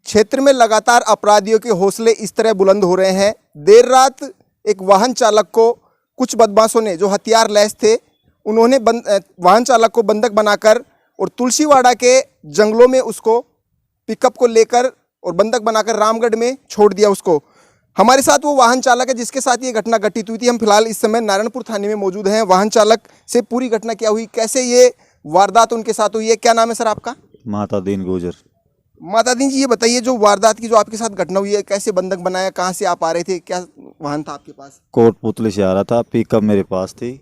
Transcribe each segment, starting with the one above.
क्षेत्र में लगातार अपराधियों के हौसले इस तरह बुलंद हो रहे हैं। देर रात एक वाहन चालक को कुछ बदमाशों ने, जो हथियार लैस थे, उन्होंने वाहन चालक को बंधक बनाकर और तुलसीवाड़ा के जंगलों में उसको पिकअप को लेकर और बंधक बनाकर रामगढ़ में छोड़ दिया उसको। हमारे साथ वो वाहन चालक है जिसके साथ ये घटना घटित हुई थी। हम फिलहाल इस समय नारायणपुर थाने में मौजूद हैं। वाहन चालक से पूरी घटना क्या हुई, कैसे ये वारदात उनके साथ हुई है। क्या नाम है सर आपका? माता दीन गुजर। माता दीन जी, ये बताइए, जो वारदात की जो आपके साथ घटना हुई है, कैसे बंधक बनाया, कहाँ से आप आ रहे थे, क्या वाहन था आपके पास? कोटपुतली से आ रहा था, पिकअप मेरे पास थी,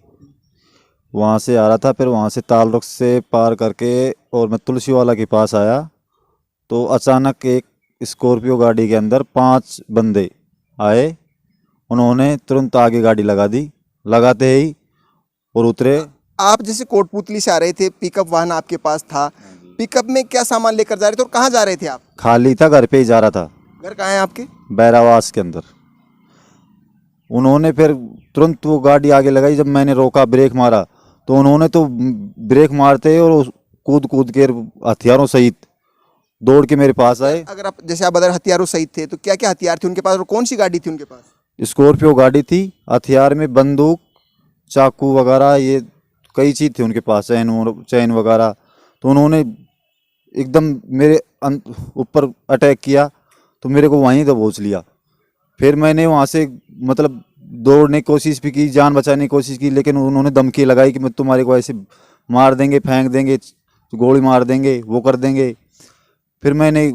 वहाँ से आ रहा था। फिर वहाँ से तालरुख से पार करके और मैं तुलसी वाला के पास आया तो अचानक एक स्कॉर्पियो गाड़ी के अंदर 5 बंदे आए। उन्होंने तुरंत आगे गाड़ी लगा दी, लगाते ही और उतरे। आप जैसे कोटपुतली से आ रहे थे, पिकअप वाहन आपके पास था, पिकअप में क्या सामान लेकर जा रहे थे और कहाँ जा रहे थे आप? खाली था, घर पे ही जा रहा था। घर कहाँ है आपके? बैरावास के अंदर। उन्होंने फिर तुरंत वो गाड़ी आगे लगाई। जब मैंने रोका, ब्रेक मारा, तो उन्होंने तो ब्रेक मारते और कूद कूद के हथियारों सहित दौड़ के मेरे पास आए। अगर आप जैसे आप बता रहे हथियारों सहित थे, तो क्या क्या हथियार थे उनके पास और कौन सी गाड़ी थी उनके पास? स्कॉर्पियो गाड़ी थी, हथियार में बंदूक, चाकू वगैरह, ये कई चीज़ थी उनके पास, चैन वगैरह। तो उन्होंने एकदम मेरे ऊपर अटैक किया तो मेरे को वहीं दबोच लिया। फिर मैंने वहाँ से मतलब दौड़ने की कोशिश भी की, जान बचाने की कोशिश की, लेकिन उन्होंने धमकी लगाई कि मैं तुम्हारे को ऐसे मार देंगे, फेंक देंगे, गोली मार देंगे, वो कर देंगे। फिर मैंने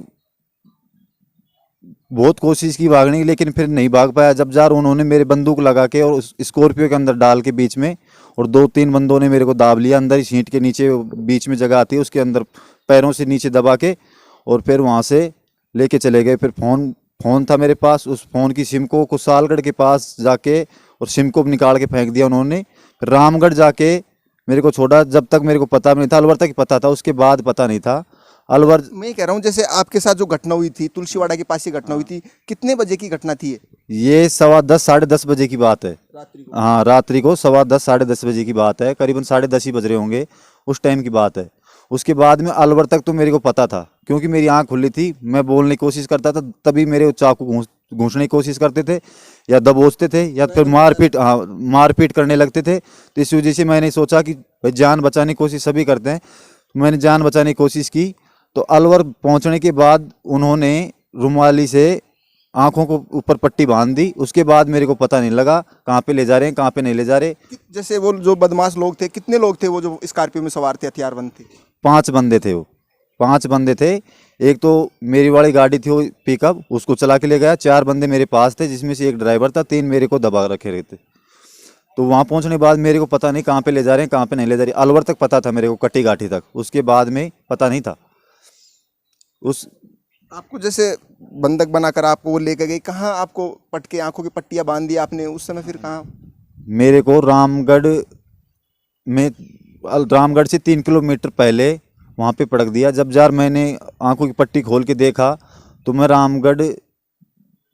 बहुत कोशिश की भागने की, लेकिन फिर नहीं भाग पाया। जब जार उन्होंने मेरे बंदूक लगा के और उस स्कॉर्पियो के अंदर डाल के बीच में, और 2-3 बंदों ने मेरे को दाब लिया अंदर ही, सीट के नीचे बीच में जगह आती है उसके अंदर, पैरों से नीचे दबा के, और फिर वहाँ से लेके चले गए। फिर फ़ोन था मेरे पास, उस फ़ोन की सिम को कुशालगढ़ के पास जाके और सिम को निकाल के फेंक दिया उन्होंने। फिर रामगढ़ जाके मेरे को छोड़ा। जब तक मेरे को पता नहीं था, अलवर तक पता था, उसके बाद पता नहीं था। अलवर मैं कह रहा हूँ, जैसे आपके साथ जो घटना हुई थी, तुलसीवाड़ा के पास ये घटना हुई थी, कितने बजे की घटना थी ये 10:15 साढ़े 10 बजे की बात है। रात्रि को? हाँ, रात्रि को 10:15 साढ़े 10 बजे की बात है, करीबन 10:30 ही बज रहे होंगे, उस टाइम की बात है। उसके बाद में अलवर तक तो मेरे को पता था, क्योंकि मेरी आंख खुली थी, मैं बोलने की कोशिश करता था, तभी मेरे चाकू घूंसने की कोशिश करते थे या दबोचते थे या फिर मारपीट करने लगते थे। तो इस वजह से मैंने सोचा कि भाई जान बचाने की कोशिश सभी करते हैं, तो मैंने जान बचाने की कोशिश की। तो अलवर पहुंचने के बाद उन्होंने रुमाली से आंखों को ऊपर पट्टी बांध दी। उसके बाद मेरे को पता नहीं लगा कहाँ पे ले जा रहे हैं, कहाँ पे नहीं ले जा रहे। जैसे वो जो बदमाश लोग थे, कितने लोग थे वो जो स्कॉर्पियो में सवार थे, हथियारबंद थे? 5 बंदे थे वो, 5 बंदे थे। एक तो मेरी वाली गाड़ी थी वो पिकअप, उसको चला के ले गया। 4 बंदे मेरे पास थे, जिसमें से एक ड्राइवर था, 3 मेरे को दबा रखे रहते। तो वहाँ पहुँचने के बाद मेरे को पता नहीं कहाँ पे ले जा रहे हैं, कहाँ पे नहीं ले जा रहे। अलवर तक पता था मेरे को, कट्टी घाटी तक, उसके बाद में पता नहीं था। उस आपको जैसे बंधक बनाकर आपको वो लेकर गई, कहाँ आपको पटके आंखों की पट्टियां बांध दी आपने उस समय, फिर कहाँ? मेरे को रामगढ़ से 3 किलोमीटर पहले वहाँ पे पटक दिया। जब जार मैंने आंखों की पट्टी खोल के देखा तो मैं रामगढ़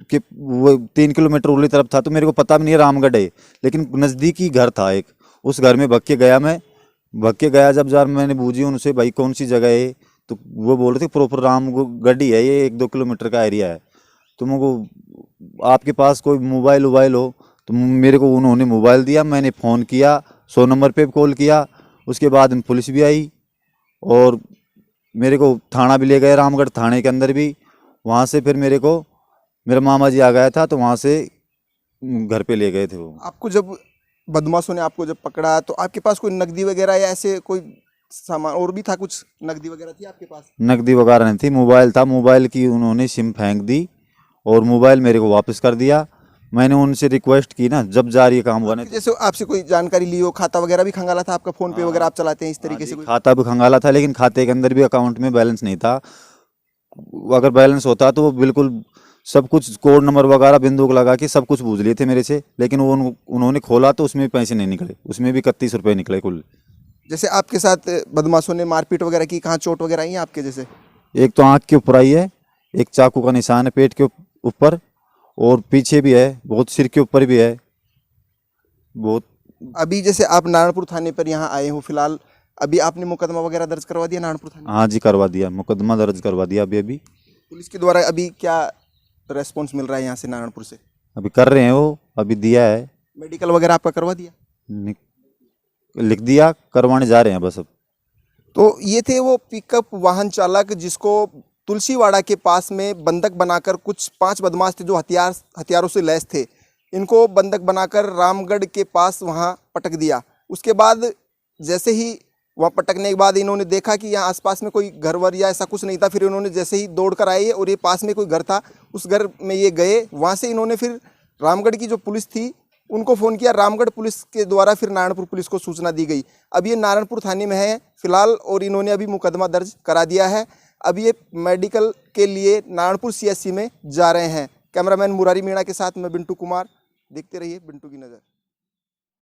के वो 3 किलोमीटर उरली तरफ था, तो मेरे को पता भी नहीं है रामगढ़ है, लेकिन नज़दीकी घर था एक, उस घर में भाग के गया। जब जार मैंने पूछी उनसे, भाई कौन सी जगह है, तो वो बोल रहे थे प्रॉपर रामगढ़ ही है, ये 1-2 किलोमीटर का एरिया है। तो मुझको आपके पास कोई मोबाइल हो, तो मेरे को उन्होंने मोबाइल दिया। मैंने फ़ोन किया, 100 नंबर पे कॉल किया। उसके बाद में पुलिस भी आई और मेरे को थाना भी ले गए, रामगढ़ थाने के अंदर भी। वहाँ से फिर मेरा मामा जी आ गया था, तो वहाँ से घर पे ले गए थे वो। आपको जब बदमाशों ने आपको जब पकड़ा, तो आपके पास कोई नकदी वगैरह या ऐसे कोई सामान और भी था? कुछ नकदी वगैरह थी आपके पास? नकदी वगैरह नहीं थी, मोबाइल था। मोबाइल की उन्होंने सिम फेंक दी और मोबाइल मेरे को वापस कर दिया। मैंने उनसे रिक्वेस्ट की ना, जब जारी काम हुआ नहीं। जैसे आपसे कोई जानकारी ली हो, खाता वगैरह भी खंगाला था आपका, फोन पे वगैरह आप चलाते हैं इस तरीके से? खाता भी खंगाला था, लेकिन खाते के अंदर भी अकाउंट में बैलेंस नहीं था। अगर बैलेंस होता तो वो बिल्कुल सब कुछ, कोड नंबर वगैरह बंदूक लगा के सब कुछ पूछ लिए थे मेरे से, लेकिन वो उन्होंने खोला तो उसमें पैसे नहीं निकले, उसमें भी 31 रुपये निकले कुल। जैसे आपके साथ बदमाशों ने मारपीट वगैरह की, कहाँ चोट वगैरह आई है आपके? जैसे एक तो आँख के ऊपर आई है, एक चाकू का निशान है पेट के ऊपर, और पीछे भी है बहुत, सिर के ऊपर भी है बहुत। अभी जैसे आप नारायणपुर थाने पर यहाँ आए हो फिलहाल, अभी आपने मुकदमा वगैरह दर्ज करवा दिया नारायणपुर थाने? हाँ जी, करवा दिया, मुकदमा दर्ज करवा दिया अभी। पुलिस के द्वारा अभी क्या रेस्पॉन्स मिल रहा है यहाँ से नारायणपुर से? अभी कर रहे हैं, वो अभी दिया है, मेडिकल वगैरह आपका करवा दिया? लिख दिया, करवाने जा रहे हैं बस अब। तो ये थे वो पिकअप वाहन चालक जिसको तुलसीवाड़ा के पास में बंधक बनाकर कुछ 5 बदमाश थे जो हथियारों से लैस थे, इनको बंधक बनाकर रामगढ़ के पास वहाँ पटक दिया। उसके बाद जैसे ही वहाँ पटकने के बाद इन्होंने देखा कि यहाँ आसपास में कोई घर वर या ऐसा कुछ नहीं था, फिर इन्होंने जैसे ही दौड़ कर आए और ये पास में कोई घर था, उस घर में ये गए। वहाँ से इन्होंने फिर रामगढ़ की जो पुलिस थी उनको फ़ोन किया। रामगढ़ पुलिस के द्वारा फिर नारायणपुर पुलिस को सूचना दी गई। अब ये नारायणपुर थाने में है फिलहाल और इन्होंने अभी मुकदमा दर्ज करा दिया है। अब ये मेडिकल के लिए नारायणपुर CSC में जा रहे हैं। कैमरामैन मुरारी मीणा के साथ मैं बिंटू कुमार। देखते रहिए बिंटू की नज़र।